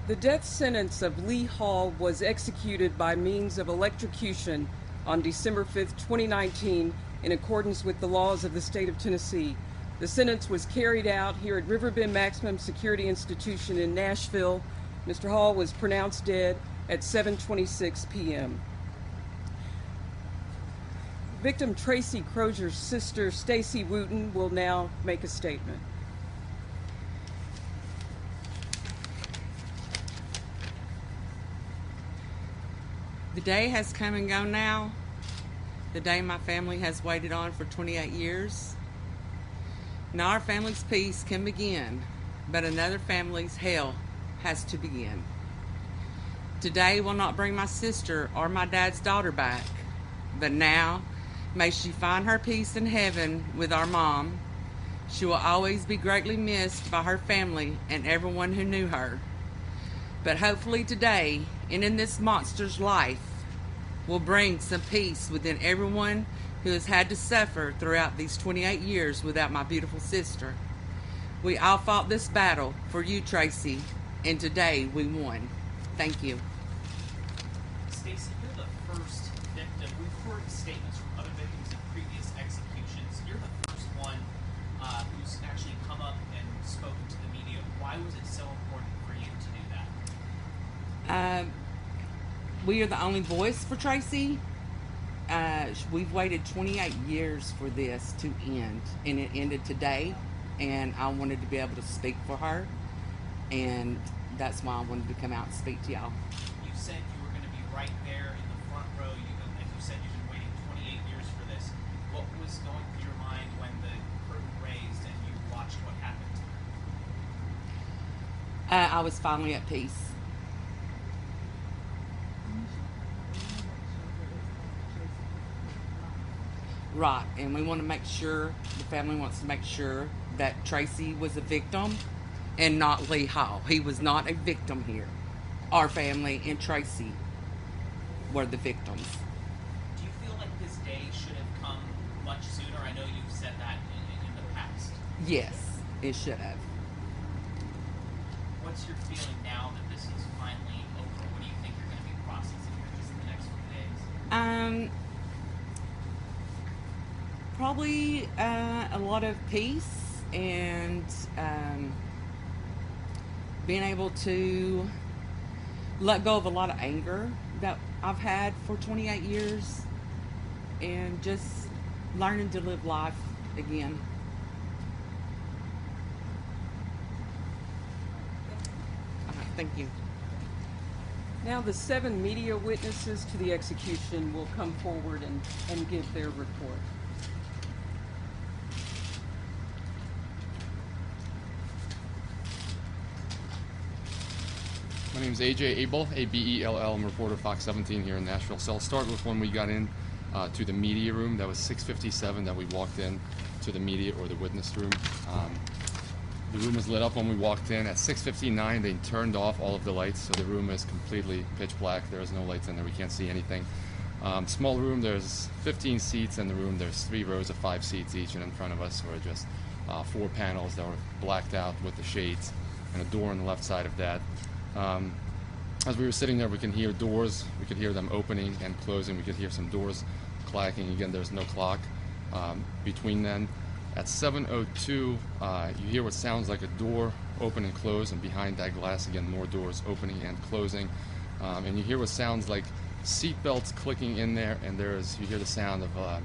The death sentence of Lee Hall was executed by means of electrocution on December 5th, 2019, in accordance with the laws of the state of Tennessee. The sentence was carried out here at Riverbend Maximum Security Institution in Nashville. Mr. Hall was pronounced dead at 7:26 p.m. Victim Tracy Crozier's sister, Stacy Wooten, will now make a statement. The day has come and gone now. The day my family has waited on for 28 years. Now our family's peace can begin, but another family's hell has to begin. Today will not bring my sister or my dad's daughter back, but now may she find her peace in heaven with our mom. She will always be greatly missed by her family and everyone who knew her. But hopefully today, and in this monster's life, will bring some peace within everyone who has had to suffer throughout these 28 years without my beautiful sister. We all fought this battle for you, Tracy, and today we won. Thank you. Stacy, you're the first victim. We've heard statements from other victims of previous executions. You're the first one who's actually come up and spoken to the media. Why was it so important for you to do that? We are the only voice for Tracy. We've waited 28 years for this to end, and it ended today, and I wanted to be able to speak for her, and that's why I wanted to come out and speak to y'all. You said you were going to be right there in the front row. As you said, you've been waiting 28 years for this. What was going through your mind when the curtain raised and you watched what happened? I was finally at peace. Right, and we want to make sure, the family wants to make sure that Tracy was a victim and not Lee Hall. He was not a victim here. Our family and Tracy were the victims. Do you feel like this day should have come much sooner? I know you've said that in the past. Yes, it should have. What's your feeling now that this is finally over? What do you think you're going to be processing here just in the next few days? Probably a lot of peace and being able to let go of a lot of anger that I've had for 28 years and just learning to live life again. Thank you. Now the 7 media witnesses to the execution will come forward and give their report. My name is AJ Abel, A-B-E-L-L. I'm a reporter Fox 17 here in Nashville. So I'll start with when we got in to the media room. That was 6:57 that we walked in to the media or the witness room. The room was lit up when we walked in. At 6:59, they turned off all of the lights, so the room is completely pitch black. There is no lights in there. We can't see anything. Small room, there's 15 seats in the room. There's 3 rows of 5 seats each, and in front of us were just 4 panels that were blacked out with the shades and a door on the left side of that. As we were sitting there, we can hear doors. We could hear them opening and closing. We could hear some doors clacking. Again, there's no clock between them. At 7:02, you hear what sounds like a door open and close, and behind that glass, again, more doors opening and closing. And you hear what sounds like seat belts clicking in there, and you hear the sound of a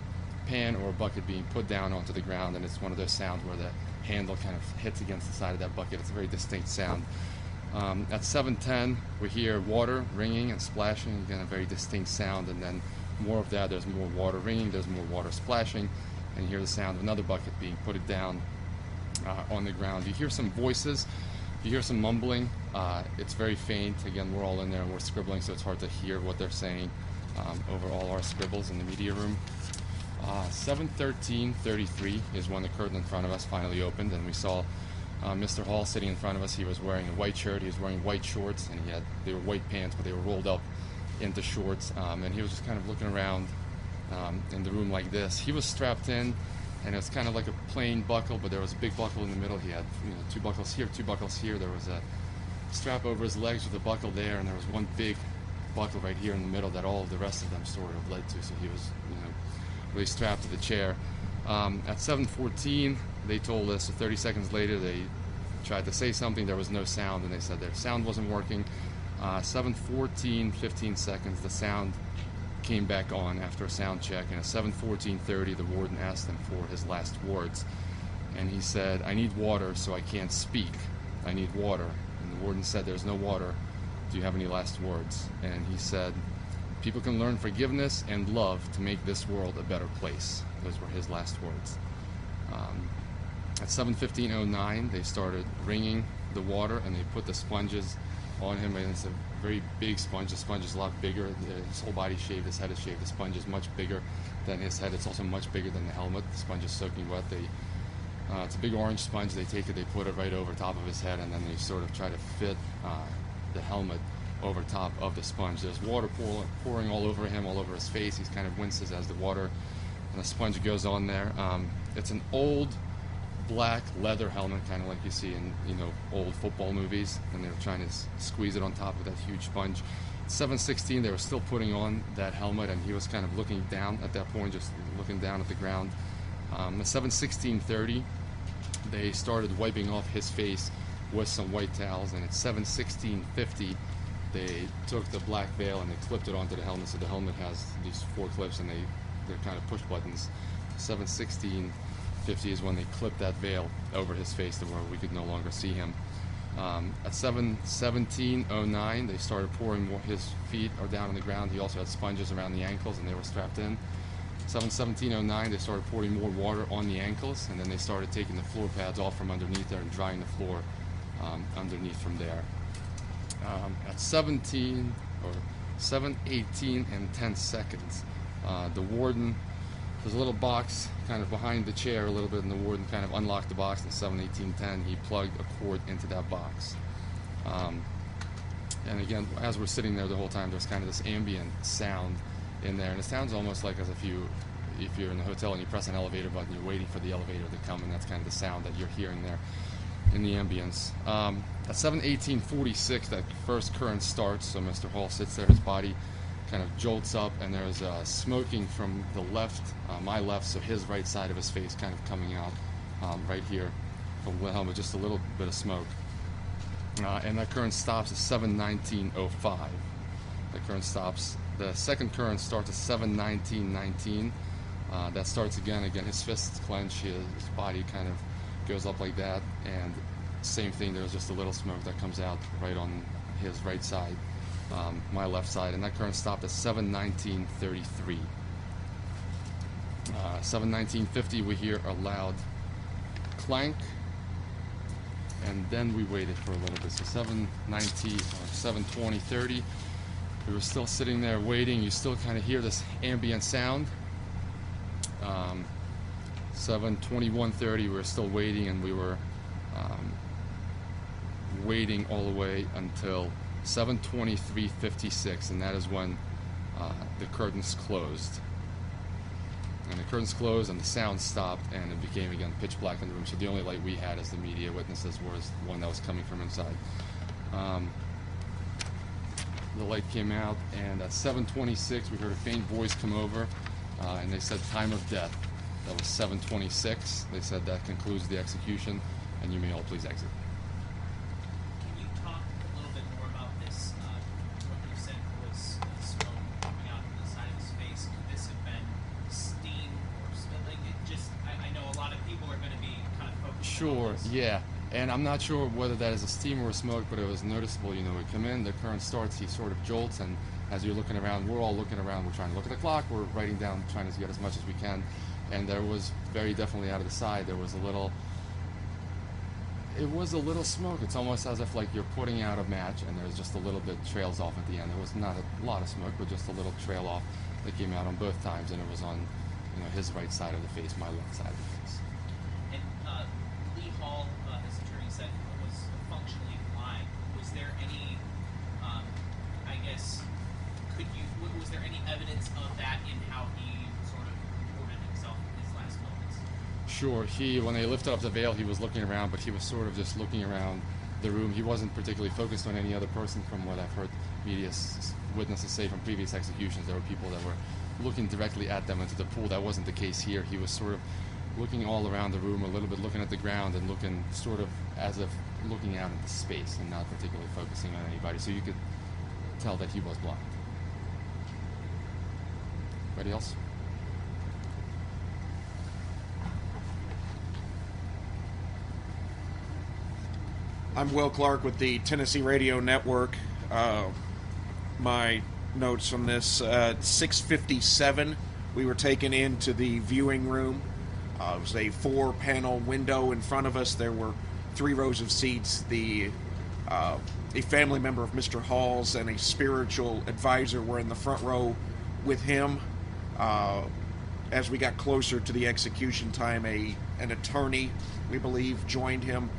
pan or a bucket being put down onto the ground, and it's one of those sounds where the handle kind of hits against the side of that bucket. It's a very distinct sound. At 7:10, we hear water ringing and splashing, again, a very distinct sound, and then more of that. There's more water ringing, there's more water splashing, and you hear the sound of another bucket being put down on the ground. You hear some voices, you hear some mumbling. It's very faint. Again, we're all in there and we're scribbling, so it's hard to hear what they're saying over all our scribbles in the media room. 7:13:33 is when the curtain in front of us finally opened, and we saw Mr. Hall sitting in front of us. He was wearing a white shirt, he was wearing white shorts, and they were white pants, but they were rolled up into shorts, and he was just kind of looking around in the room like this. He was strapped in, and it was kind of like a plain buckle, but there was a big buckle in the middle. He had 2 buckles here, 2 buckles here. There was a strap over his legs with a buckle there, and there was one big buckle right here in the middle that all of the rest of them sort of led to. So he was, really strapped to the chair. At 7:14, they told us. So 30 seconds later, they tried to say something. There was no sound, and they said their sound wasn't working. 7:14, 15 seconds, the sound came back on after a sound check, and at 7:14:30, the warden asked him for his last words, and he said, "I need water, so I can't speak. I need water." And the warden said, "There's no water. Do you have any last words?" And he said, "People can learn forgiveness and love to make this world a better place." Those were his last words. At 7:15:09, they started wringing the water, and they put the sponges on him, and it's a very big sponge. The sponge is a lot bigger. His whole body shaved, his head is shaved. The sponge is much bigger than his head. It's also much bigger than the helmet. The sponge is soaking wet. It's a big orange sponge. They take it, they put it right over top of his head, and then they sort of try to fit the helmet over top of the sponge. There's water pouring all over him, all over his face. He kind of winces as the water and the sponge goes on there. It's an old black leather helmet, kind of like you see in old football movies, and they were trying to squeeze it on top of that huge sponge. 7:16, they were still putting on that helmet, and he was kind of looking down at that point, just looking down at the ground. At 7:16:30, they started wiping off his face with some white towels, and at 7:16:50, they took the black veil and they clipped it onto the helmet. So the helmet has these 4 clips, and they're kind of push buttons. 7:16:50 is when they clipped that veil over his face to where we could no longer see him. At 7:17:09, they started pouring his feet are down on the ground. He also had sponges around the ankles, and they were strapped in. 7:17:09, they started pouring more water on the ankles, and then they started taking the floor pads off from underneath there and drying the floor underneath from there. At 7:18 and 10 seconds, the warden, there's a little box kind of behind the chair a little bit, and the warden kind of unlocked the box. At 7:18:10, he plugged a cord into that box. And again, as we're sitting there the whole time, there's kind of this ambient sound in there, and it sounds almost like as if you're in a hotel and you press an elevator button, you're waiting for the elevator to come, and that's kind of the sound that you're hearing there in the ambience. At 7:18:46, that first current starts, so Mr. Hall sits there, his body kind of jolts up, and there's smoking from the left, my left, so his right side of his face kind of coming out right here from the helmet, just a little bit of smoke. And that current stops at 7:19:05. That current stops. The second current starts at 7:19:19. That starts again, his fists clench, his body kind of goes up like that, and same thing, there's just a little smoke that comes out right on his right side, my left side, and that current stopped at 7:19:33. 7:19:50, we hear a loud clank, and then we waited for a little bit. So 7:20:30, we were still sitting there waiting. You still kind of hear this ambient sound. 7:21:30, we were still waiting, and we were waiting all the way until 7:23:56, and that is when the curtains closed. And the curtains closed, and the sound stopped, and it became again pitch black in the room. So the only light we had as the media witnesses was the one that was coming from inside. The light came out, and at 7:26, we heard a faint voice come over, and they said time of death. That was 7:26. They said that concludes the execution, and you may all please exit. Can you talk a little bit more about this? What you said was smoke coming out from the side of his face. Could this have been steam or like it just? I know a lot of people are going to be kind of focused. Sure, on this. yeah. And I'm not sure whether that is a steam or a smoke, but it was noticeable. We come in, the current starts, he sort of jolts, and as you're looking around, we're all looking around, we're trying to look at the clock, we're writing down, trying to get as much as we can, and there was very definitely out of the side, it was a little smoke. It's almost as if like you're putting out a match and there's just a little bit trails off at the end. There was not a lot of smoke, but just a little trail off that came out on both times, and it was on his right side of the face, my left side of the face. And Lee Hall, his attorney said, was functionally blind. Was there any, was there any evidence of that in how he sort of reported himself in his last moments? Sure, when they lifted up the veil, he was looking around, but he was sort of just looking around the room. He wasn't particularly focused on any other person from what I've heard witnesses say from previous executions. There were people that were looking directly at them into the pool. That wasn't the case here. He was sort of looking all around the room, a little bit looking at the ground and looking sort of as if looking out into space and not particularly focusing on anybody. So you could tell that he was blind. Anybody else? I'm Will Clark with the Tennessee Radio Network. My notes from this, at 6:57, we were taken into the viewing room. It was a 4-panel window in front of us. There were 3 rows of seats. A family member of Mr. Hall's and a spiritual advisor were in the front row with him. As we got closer to the execution time, an attorney, we believe, joined him.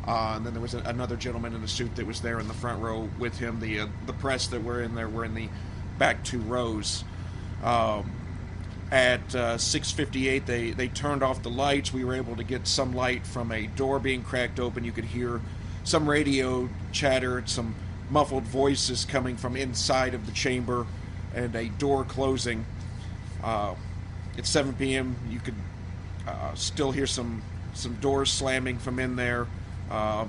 And then there was another gentleman in a suit that was there in the front row with him. The press that were in there were in the back 2 rows. At 6:58, they turned off the lights. We were able to get some light from a door being cracked open. You could hear some radio chatter, some muffled voices coming from inside of the chamber, and a door closing. At 7 p.m., you could still hear some doors slamming from in there,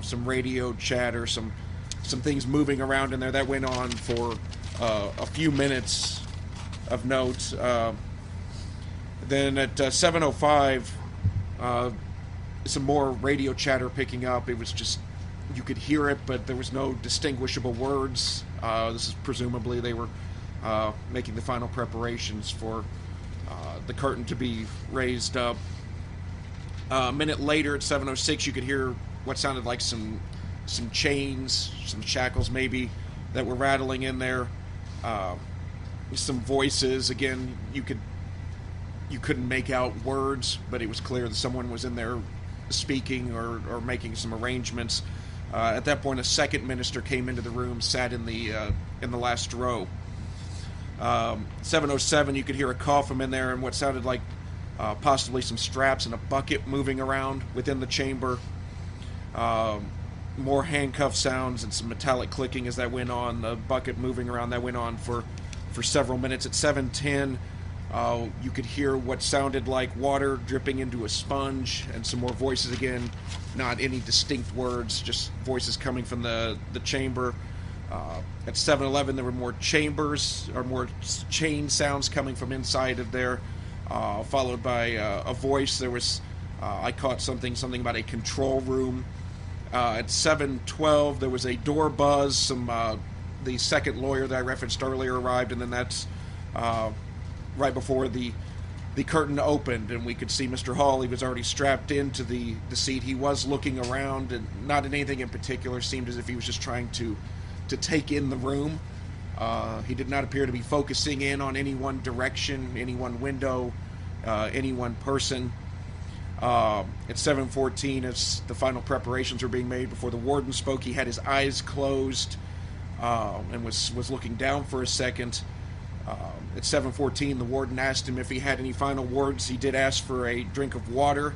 some radio chatter, some things moving around in there. That went on for a few minutes of note. Then at 7:05, some more radio chatter picking up. It was just, you could hear it, but there was no distinguishable words. This is presumably they were making the final preparations for the curtain to be raised up. A minute later, at 7:06, you could hear what sounded like some chains, some shackles maybe, that were rattling in there. Some voices. Again, you couldn't make out words, but it was clear that someone was in there speaking or making some arrangements. At that point, a second minister came into the room, sat in the last row. 7:07, you could hear a cough from in there and what sounded like possibly some straps and a bucket moving around within the chamber. More handcuff sounds and some metallic clicking as that went on. The bucket moving around, that went on for several minutes. At 7:10, you could hear what sounded like water dripping into a sponge and some more voices again. Not any distinct words, just voices coming from the chamber. At 7:11, there were more more chain sounds coming from inside of there, followed by a voice. There was, I caught something about a control room. At 7:12, there was a door buzz. The second lawyer that I referenced earlier arrived, and then that's right before the curtain opened, and we could see Mr. Hall. He was already strapped into the seat. He was looking around, and not at anything in particular. Seemed as if he was just trying to take in the room. He did not appear to be focusing in on any one direction, any one window, any one person. At 7:14, as the final preparations were being made before the warden spoke, he had his eyes closed and was looking down for a second. At 7:14, the warden asked him if he had any final words. He did ask for a drink of water,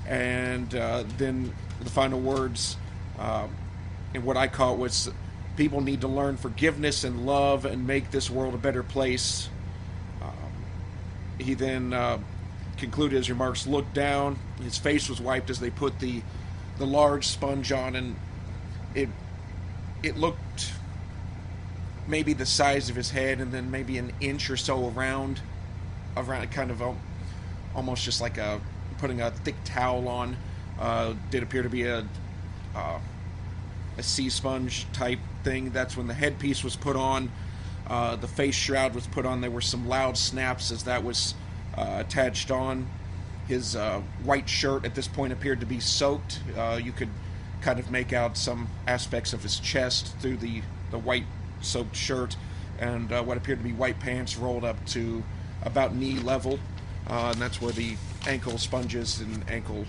and then the final words, and what I caught was, people need to learn forgiveness and love and make this world a better place. He then concluded his remarks, looked down, his face was wiped as they put the large sponge on, and it looked maybe the size of his head, and then maybe an inch or so around kind of almost just like putting a thick towel on. Did appear to be a sea sponge type thing. That's when the headpiece was put on. The face shroud was put on. There were some loud snaps as that was attached on. His white shirt at this point appeared to be soaked. You could kind of make out some aspects of his chest through the white soaked shirt, and what appeared to be white pants rolled up to about knee level, and that's where the ankle sponges and ankle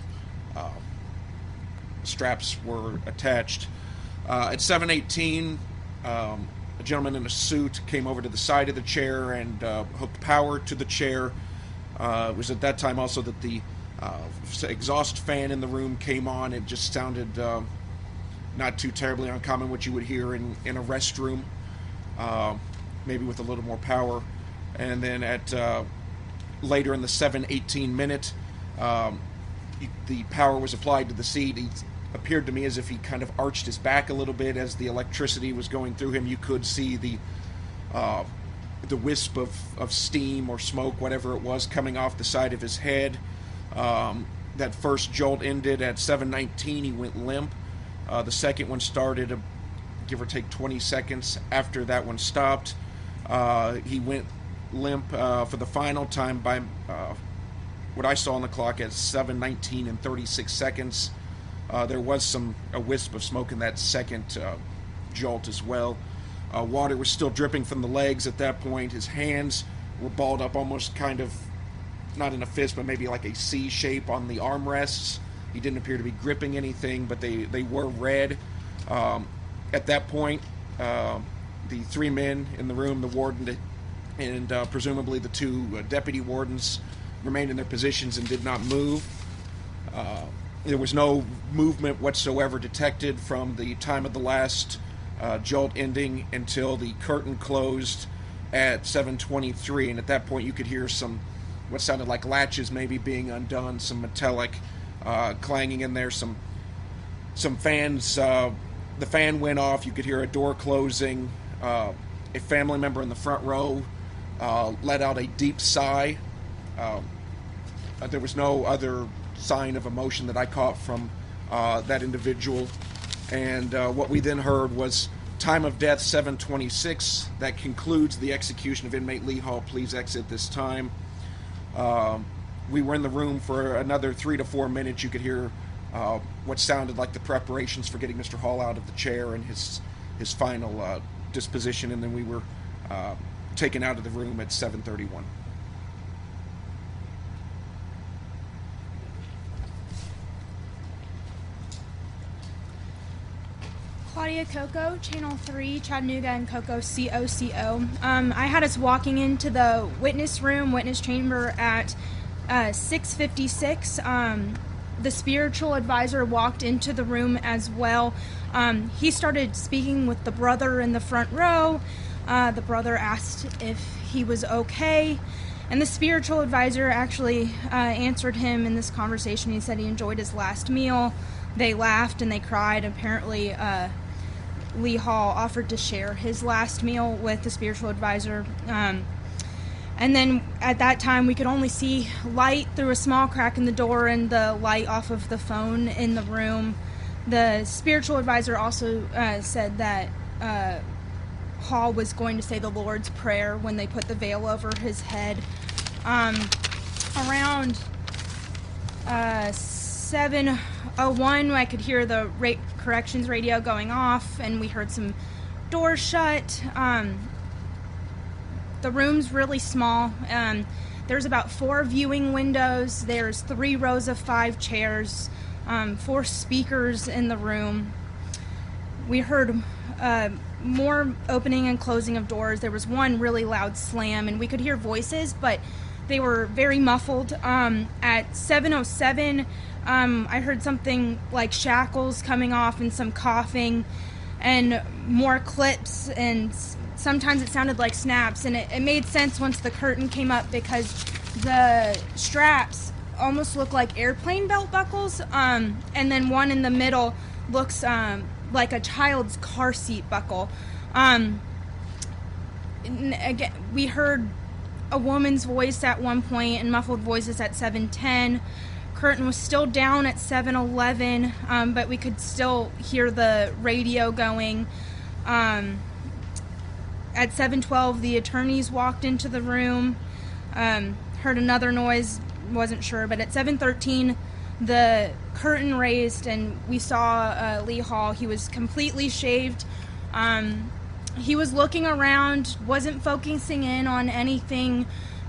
straps were attached. At 7:18, a gentleman in a suit came over to the side of the chair and hooked power to the chair. It was at that time also that the exhaust fan in the room came on. It just sounded not too terribly uncommon, what you would hear in a restroom, maybe with a little more power. And then at later in the 7:18 minute, the power was applied to the seat. He appeared to me as if he kind of arched his back a little bit as the electricity was going through him. You could see the wisp of steam or smoke, whatever it was, coming off the side of his head. That first jolt ended at 7:19. He went limp. The second one started, give or take 20 seconds after that one stopped. He went limp for the final time by what I saw on the clock at 7:19 and 36 seconds. There was a wisp of smoke in that second jolt as well. Water was still dripping from the legs at that point. His hands were balled up almost kind of, not in a fist, but maybe like a C shape on the armrests. He didn't appear to be gripping anything, but they were red. At that point, the three men in the room, the warden and presumably the two deputy wardens, remained in their positions and did not move. There was no movement whatsoever detected from the time of the last jolt ending until the curtain closed at 7:23, and at that point you could hear what sounded like latches maybe being undone, some metallic clanging in there, some fans. The fan went off. You could hear a door closing. A family member in the front row let out a deep sigh. There was no other sign of emotion that I caught from that individual. And what we then heard was time of death 7:26. That concludes the execution of inmate Lee Hall. Please exit this time. We were in the room for another 3 to 4 minutes. You could hear what sounded like the preparations for getting Mr. Hall out of the chair and his final disposition, and then we were taken out of the room at 7:31. Claudia Coco, Channel 3, Chattanooga and Coco, COCO. I had us walking into the witness chamber at 6:56. The spiritual advisor walked into the room as well. He started speaking with the brother in the front row. The brother asked if he was okay, and the spiritual advisor actually answered him in this conversation. He said he enjoyed his last meal. They laughed and they cried. Apparently, Lee Hall offered to share his last meal with the spiritual advisor. And then at that time, we could only see light through a small crack in the door and the light off of the phone in the room. The spiritual advisor also said that Hall was going to say the Lord's Prayer when they put the veil over his head. Around 7:01, I could hear the corrections radio going off, and we heard some doors shut. The room's really small. There's about 4 viewing windows. There's 3 rows of 5 chairs, 4 speakers in the room. We heard more opening and closing of doors. There was one really loud slam, and we could hear voices, but they were very muffled. At 7:07, I heard something like shackles coming off and some coughing and more clips, and sometimes it sounded like snaps, and it made sense once the curtain came up because the straps almost look like airplane belt buckles, and then one in the middle looks like a child's car seat buckle. Again, we heard a woman's voice at one point and muffled voices at 7:10. Curtain was still down at 7:11, but we could still hear the radio going. At 7:12, the attorneys walked into the room, heard another noise, wasn't sure, but at 7:13, the curtain raised and we saw Lee Hall. He was completely shaved. He was looking around, wasn't focusing in on anything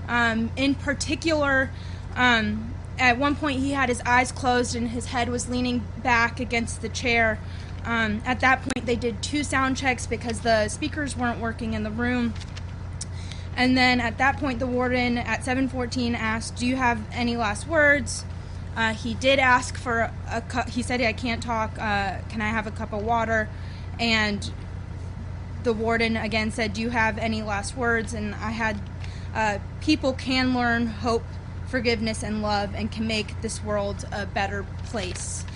in particular. At one point, he had his eyes closed and his head was leaning back against the chair. At that point, they did 2 sound checks because the speakers weren't working in the room. And then at that point, the warden at 7:14 asked, "Do you have any last words?" He did ask for a cup. He said, I can't talk. Can I have a cup of water? And the warden again said, do you have any last words? And I had, people can learn hope, forgiveness, and love, and can make this world a better place.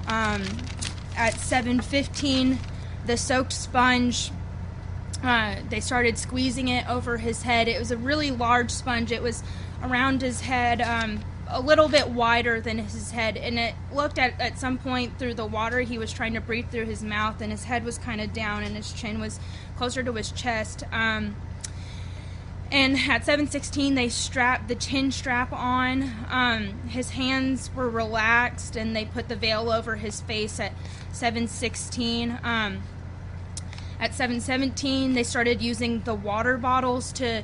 At 7:15, the soaked sponge, they started squeezing it over his head. It was a really large sponge. It was around his head, a little bit wider than his head, and it looked at some point through the water he was trying to breathe through his mouth, and his head was kind of down and his chin was closer to his chest. And at 7:16 they strapped the chin strap on. His hands were relaxed and they put the veil over his face at 7:16. At 7:17 they started using the water bottles to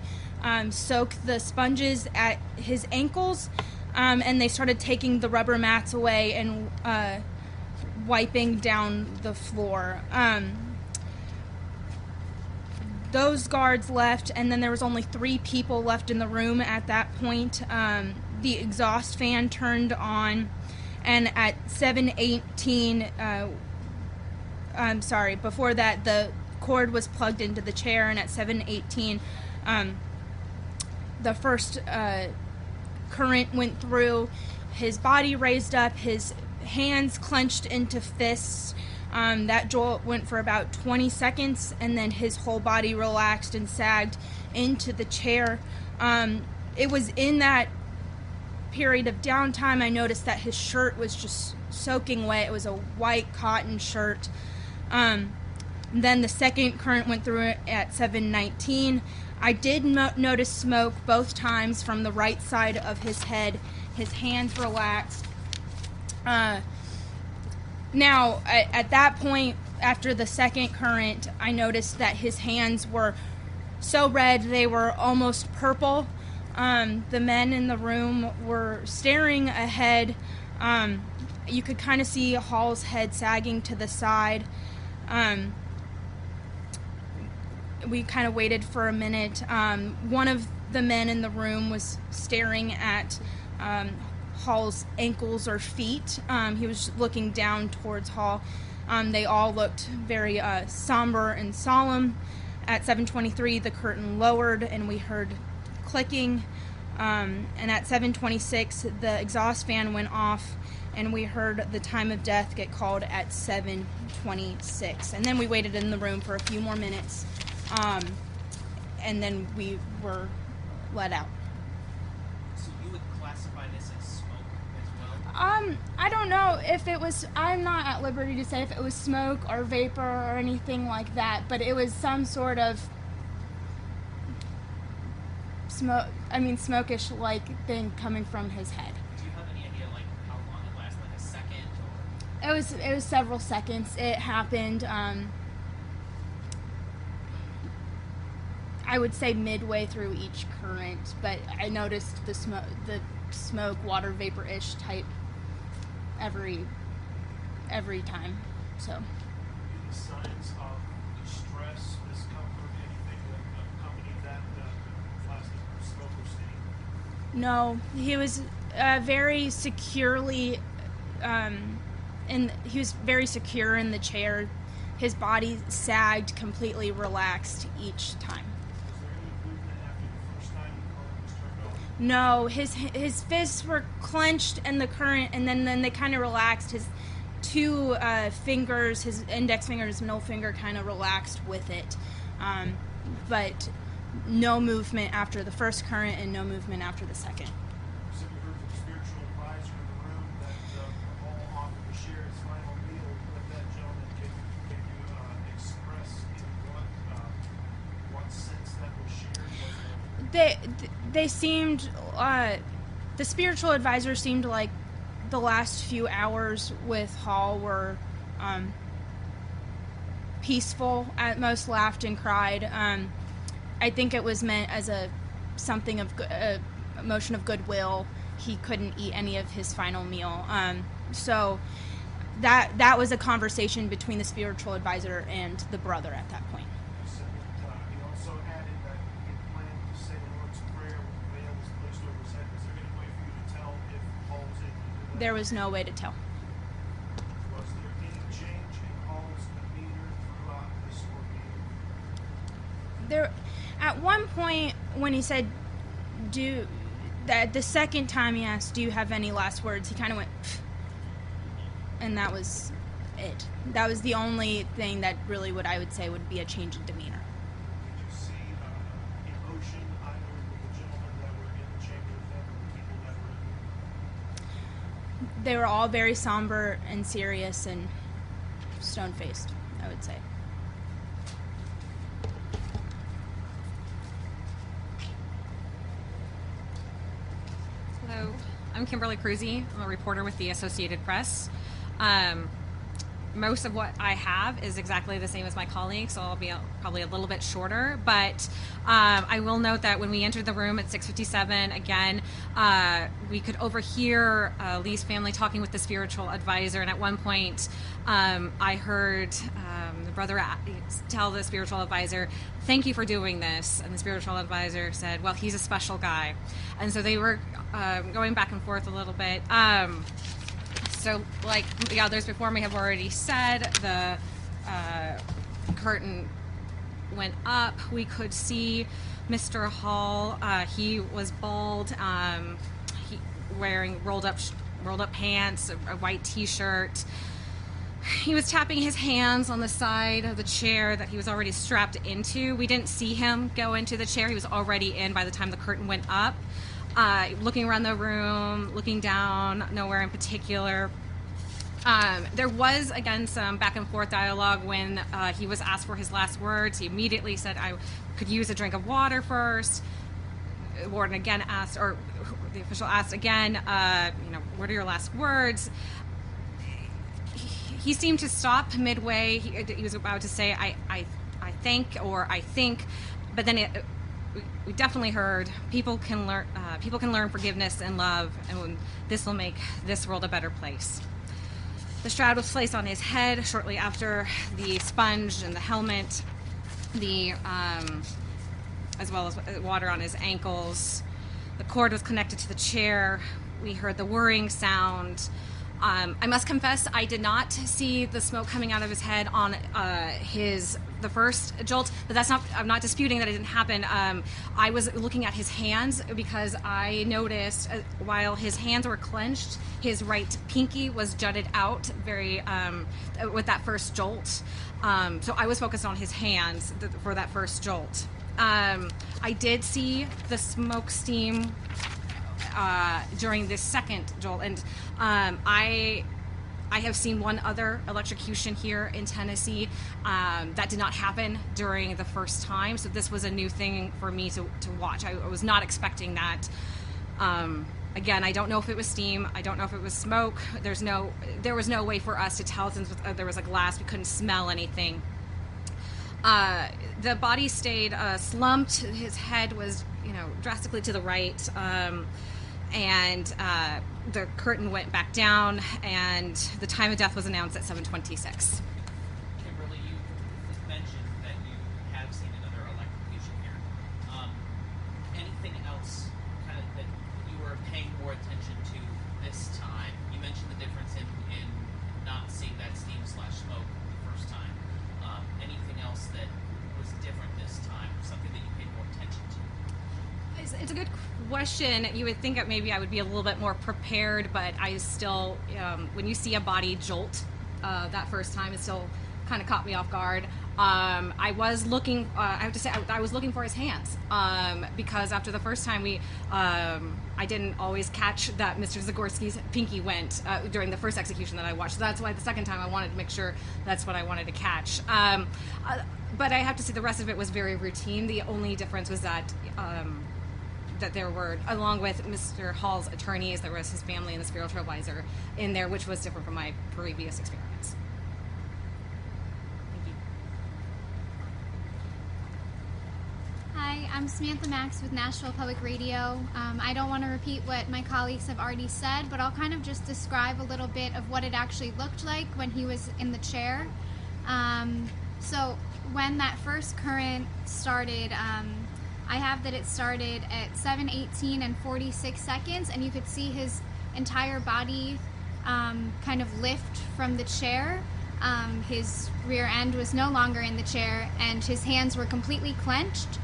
soak the sponges at his ankles. And they started taking the rubber mats away and wiping down the floor. Those guards left, and then there was only 3 people left in the room at that point. The exhaust fan turned on, and at 7:18, before that, the cord was plugged into the chair, and at 7:18, the first current went through. His body raised up, his hands clenched into fists. That jolt went for about 20 seconds, and then his whole body relaxed and sagged into the chair. It was in that period of downtime I noticed that his shirt was just soaking wet. It was a white cotton shirt. Then the second current went through it at 7:19. I did notice smoke both times from the right side of his head. His hands relaxed. Now, at that point, after the second current, I noticed that his hands were so red they were almost purple. The men in the room were staring ahead. You could kind of see Hall's head sagging to the side. We kind of waited for a minute. One of the men in the room was staring at Hall's ankles or feet. He was looking down towards Hall. They all looked very somber and solemn. At 7:23, the curtain lowered and we heard clicking. And at 7:26, the exhaust fan went off and we heard the time of death get called at 7:26. And then we waited in the room for a few more minutes. And then we were let out. So you would classify this as smoke as well? I don't know if it was, I'm not at liberty to say if it was smoke or vapor or anything like that, but it was some sort of smokish like thing coming from his head. Do you have any idea like how long it lasted, like a second or? It was several seconds. It happened, I would say midway through each current, but I noticed the smoke, water vapor-ish type every time. So. Any signs of distress, discomfort, anything that accompanied that lasted smoke or steam? No, he was very securely, he was very secure in the chair. His body sagged, completely relaxed each time. No, his fists were clenched and the current, and then they kind of relaxed. His 2 fingers, his index finger, his middle finger, kind of relaxed with it, but no movement after the first current and no movement after the second. So you heard from the spiritual advisor in the room that all offered to share his final meal with that gentleman. Can you express in what sense that was shared? They seemed, the spiritual advisor seemed like the last few hours with Hall were peaceful, at most laughed and cried. I think it was meant as a motion of goodwill. He couldn't eat any of his final meal. So that was a conversation between the spiritual advisor and the brother at that point. You said that he also added that he had planned to say the Lord's Prayer when the veil was placed over his head. Is there any way for you to tell if Paul was able to do there was no way to tell. Was there any change in Hall's demeanor throughout this ordeal? There, at one point when he said, the second time he asked, "Do you have any last words?" he kind of went, "Pfft," and that was it. That was the only thing that really I would say would be a change in demeanor. Did you see emotion either with the gentlemen that were in the chamber with him or the people that were in? They were all very somber and serious and stone-faced, I would say. Hello, I'm Kimberly Cruzy. I'm a reporter with the Associated Press. Most of what I have is exactly the same as my colleagues, so I'll be probably a little bit shorter. But I will note that when we entered the room at 6:57, again, we could overhear Lee's family talking with the spiritual advisor, and at one point, I heard the brother tell the spiritual advisor, "Thank you for doing this," and the spiritual advisor said, "Well, he's a special guy," and so they were going back and forth a little bit. So, like the others before me have already said, the curtain went up. We could see Mr. Hall. He was bald, he wearing rolled up pants, a white T-shirt. He was tapping his hands on the side of the chair that he was already strapped into. We didn't see him go into the chair. He was already in by the time the curtain went up. Looking around the room, looking down, nowhere in particular. There was, again, some back and forth dialogue when he was asked for his last words. He immediately said, "I could use a drink of water first." Warden again asked, or the official asked again, "What are your last words?" He seemed to stop midway. He was about to say, I think, or I think, but then we definitely heard people can learn forgiveness and love, and this will make this world a better place. The shroud was placed on his head shortly after the sponge and the helmet, as well as water on his ankles. The cord was connected to the chair. We heard the whirring sound. I must confess, I did not see the smoke coming out of his head on the first jolt, but I'm not disputing that it didn't happen. I was looking at his hands because I noticed while his hands were clenched, his right pinky was jutted out very with that first jolt. So I was focused on his hands for that first jolt. I did see the smoke steam during this second jolt, and I have seen one other electrocution here in Tennessee that did not happen during the first time, so this was a new thing for me to watch. I was not expecting that. Again, I don't know if it was steam. I don't know if it was smoke. There was no way for us to tell since there was a glass. We couldn't smell anything. The body stayed slumped. His head was, drastically to the right. And the curtain went back down, and the time of death was announced at 7:26. Kimberly, you mentioned that you have seen another electrocution here. Anything else kind of that you were paying more attention to this time? You mentioned the difference in not seeing that steam/smoke the first time. Anything else that was different this time, something that you paid more attention to? It's a good question. You would think that maybe I would be a little bit more prepared, but I still, when you see a body jolt that first time, it still kind of caught me off guard. I was looking, I have to say, I was looking for his hands because after the first time I didn't always catch that Mr. Zagorski's pinky went during the first execution that I watched. So that's why the second time I wanted to make sure that's what I wanted to catch. But I have to say the rest of it was very routine. The only difference was that that there were, along with Mr. Hall's attorneys, there was his family and the spiritual advisor in there, which was different from my previous experience. Thank you. Hi, I'm Samantha Max with Nashville Public Radio. I don't want to repeat what my colleagues have already said, but I'll kind of just describe a little bit of what it actually looked like when he was in the chair. So when that first current started, I have that it started at 7:18 and 46 seconds, and you could see his entire body kind of lift from the chair. His rear end was no longer in the chair, and his hands were completely clenched.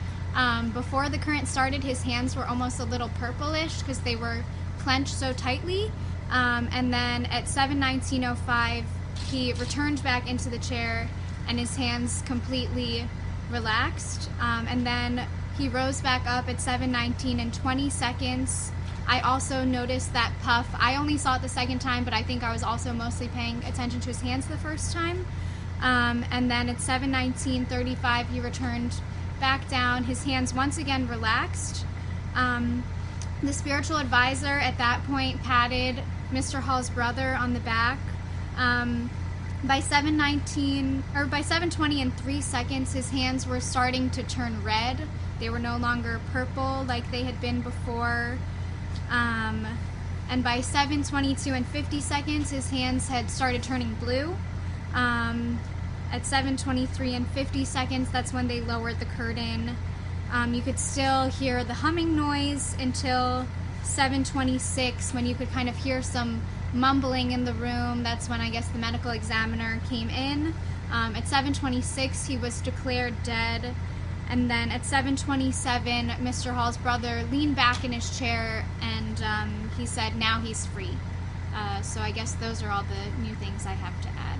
Before the current started, his hands were almost a little purplish because they were clenched so tightly. And then at 7:19:05, he returned back into the chair, and his hands completely relaxed. And then he rose back up at 7:19 and 20 seconds. I also noticed that puff. I only saw it the second time, but I think I was also mostly paying attention to his hands the first time. And then at 7:19:35, he returned back down. His hands once again relaxed. The spiritual advisor at that point patted Mr. Hall's brother on the back. By 7:20 and 3 seconds, his hands were starting to turn red. They were no longer purple like they had been before. And by 7:22 and 50 seconds, his hands had started turning blue. At 7:23 and 50 seconds, that's when they lowered the curtain. You could still hear the humming noise until 7:26, when you could kind of hear some mumbling in the room. That's when I guess the medical examiner came in. At 7:26, he was declared dead. And then at 7:27, Mr. Hall's brother leaned back in his chair and he said, now he's free. So I guess those are all the new things I have to add.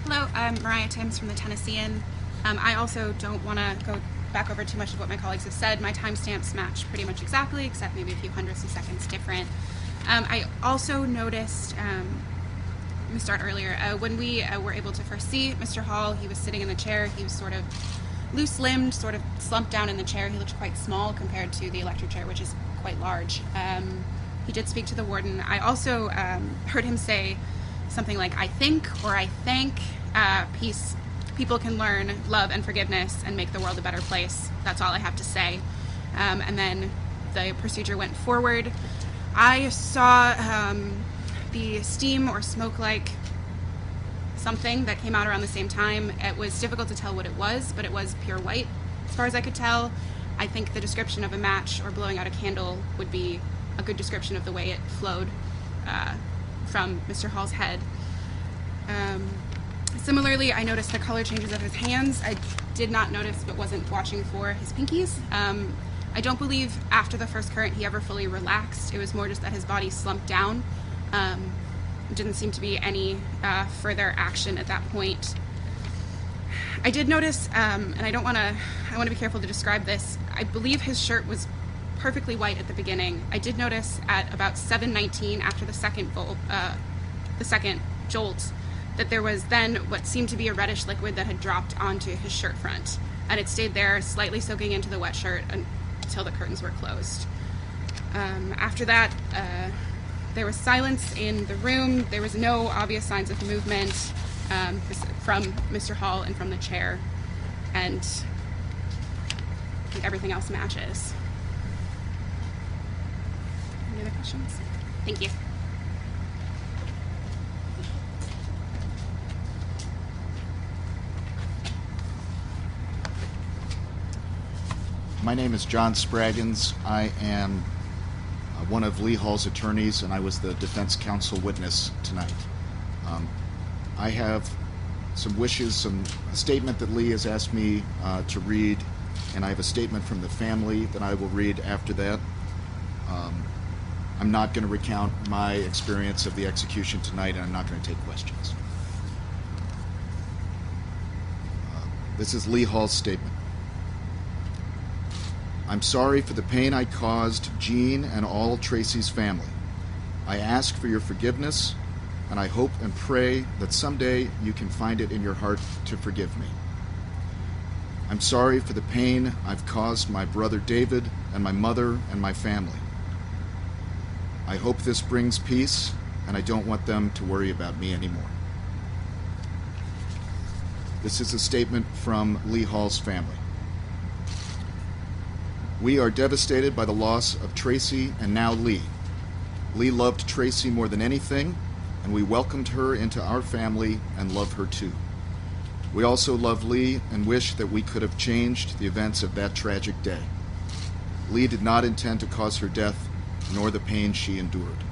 Hello, I'm Mariah Timms from the Tennessean. I also don't want to go back over too much of what my colleagues have said. My timestamps match pretty much exactly, except maybe a few hundredths of seconds different. I also noticed, let me start earlier, when we were able to first see Mr. Hall, he was sitting in the chair. He was sort of loose-limbed, sort of slumped down in the chair. He looked quite small compared to the electric chair, which is quite large. He did speak to the warden. I also heard him say something like, I think, or I thank, peace. People can learn love and forgiveness and make the world a better place. That's all I have to say. And then the procedure went forward. I saw the steam or smoke-like something that came out around the same time. It was difficult to tell what it was, but it was pure white. As far as I could tell, I think the description of a match or blowing out a candle would be a good description of the way it flowed from Mr. Hall's head. Similarly, I noticed the color changes of his hands. I did not notice, but wasn't watching for his pinkies. I don't believe after the first current he ever fully relaxed. It was more just that his body slumped down. Didn't seem to be any further action at that point. I did notice, and I want to be careful to describe this, I believe his shirt was perfectly white at the beginning. I did notice at about 7:19, after the second jolt, that there was then what seemed to be a reddish liquid that had dropped onto his shirt front, and it stayed there, slightly soaking into the wet shirt until the curtains were closed. After that, there was silence in the room. There was no obvious signs of movement from Mr. Hall and from the chair, and I think everything else matches. Any other questions? Thank you. My name is John Spraggins. I am one of Lee Hall's attorneys, and I was the defense counsel witness tonight. I have some wishes, a statement that Lee has asked me to read, and I have a statement from the family that I will read after that. I'm not going to recount my experience of the execution tonight, and I'm not going to take questions. This is Lee Hall's statement. I'm sorry for the pain I caused Jean and all Tracy's family. I ask for your forgiveness, and I hope and pray that someday you can find it in your heart to forgive me. I'm sorry for the pain I've caused my brother David and my mother and my family. I hope this brings peace, and I don't want them to worry about me anymore. This is a statement from Lee Hall's family. We are devastated by the loss of Tracy and now Lee. Lee loved Tracy more than anything, and we welcomed her into our family and love her too. We also love Lee and wish that we could have changed the events of that tragic day. Lee did not intend to cause her death, nor the pain she endured.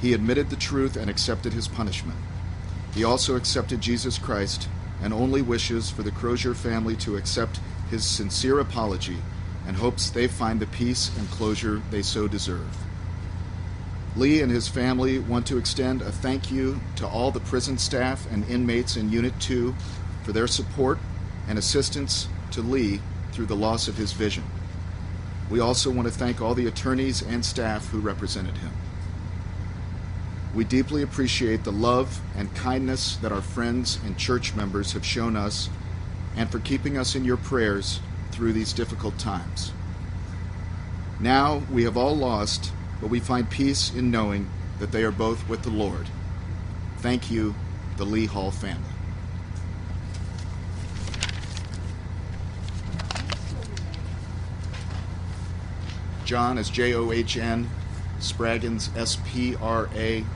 He admitted the truth and accepted his punishment. He also accepted Jesus Christ and only wishes for the Crozier family to accept his sincere apology and hopes they find the peace and closure they so deserve. Lee and his family want to extend a thank you to all the prison staff and inmates in Unit 2 for their support and assistance to Lee through the loss of his vision. We also want to thank all the attorneys and staff who represented him. We deeply appreciate the love and kindness that our friends and church members have shown us and for keeping us in your prayers through these difficult times. Now we have all lost, but we find peace in knowing that they are both with the Lord. Thank you, the Lee Hall family. John is John, Spraggins, Spragens.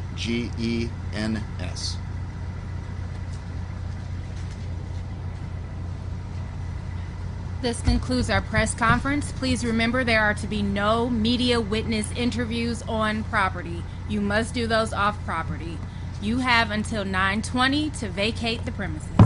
This concludes our press conference. Please remember there are to be no media witness interviews on property. You must do those off property. You have until 9:20 to vacate the premises.